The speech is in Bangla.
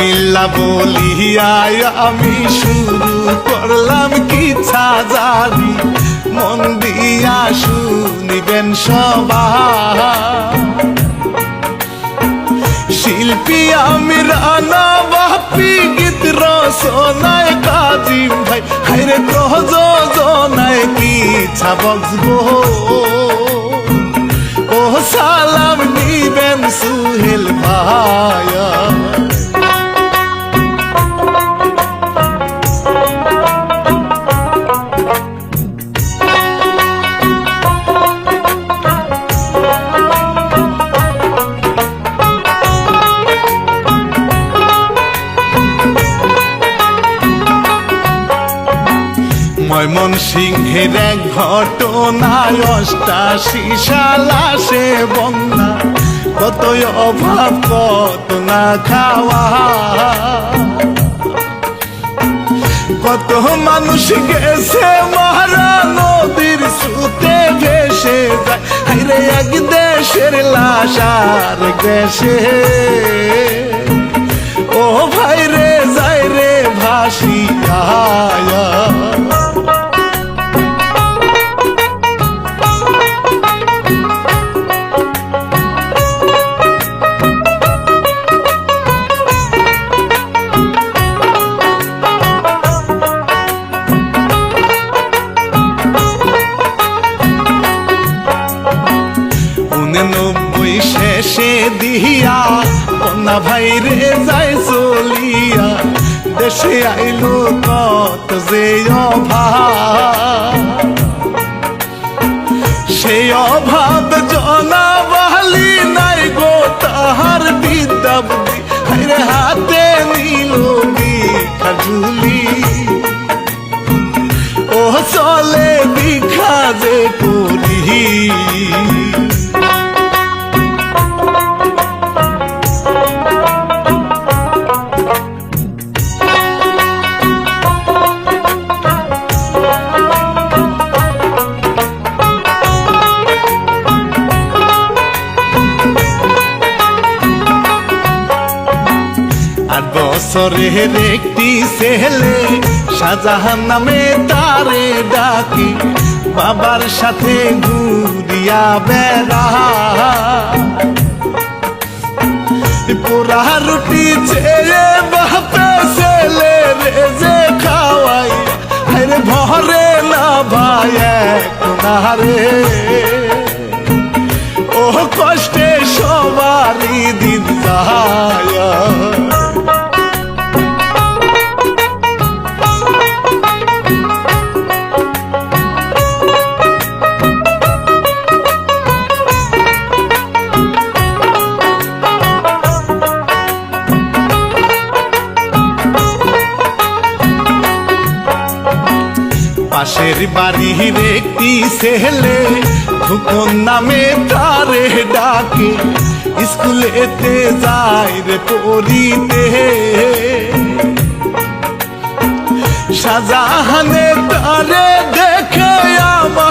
বিসমিল্লাহ বলিয়া আমি শুরু করলাম কিচ্ছা জারি, মন দিয়া শুনিবেন সবাই। শিল্পী আমি রানা বাপি, গীত রচনায় কাজিম ভাই, হায়রে প্রযোজনায় কিচ্ছা বক্সবো। ও সালাম নিবেন সুহেল ভাইয়া। ময়মনসিংহের এক ঘটনায় ৮৮ সালা সে বন্যা, কতই অভাব কত না খাওয়া, কত মানুষ গেছে মারা নদীর স্রোতে ভেসে যায়, হায়রে এক দেশের লাশ আর দেশে। ও ভাই রে যাই রে ভাসিয়া। শেষে দিয়া কন্যা ভাই রে যায় চলিয়া, দেশে আইলো কত যে অভাব, সেই অভাব জনাবালি নাই গো তাহার বিদ্যা বুদ্ধি, হায়রে হাতে নিল ভিক্ষা ঝুলি। ও চলে ভিক্ষা যে করি। বছরের একটি ছেলে শাহজাহান নামে তারে ডাকে, বাবার সাথে ঘুরিয়া বেড়া, পোড়া রুটি চেয়ে বাপে ছেলে রে যে খাওয়াই, আরে ভরে না ভাই একনারে। ও কষ্টে সবারই দিন যায়। পাশের বাড়ির একটি ছেলে খোকন নামে তারে ডাকে, স্কুলেতে যায় রে পড়িতে, শাহজাহানে তারে দেখে আমার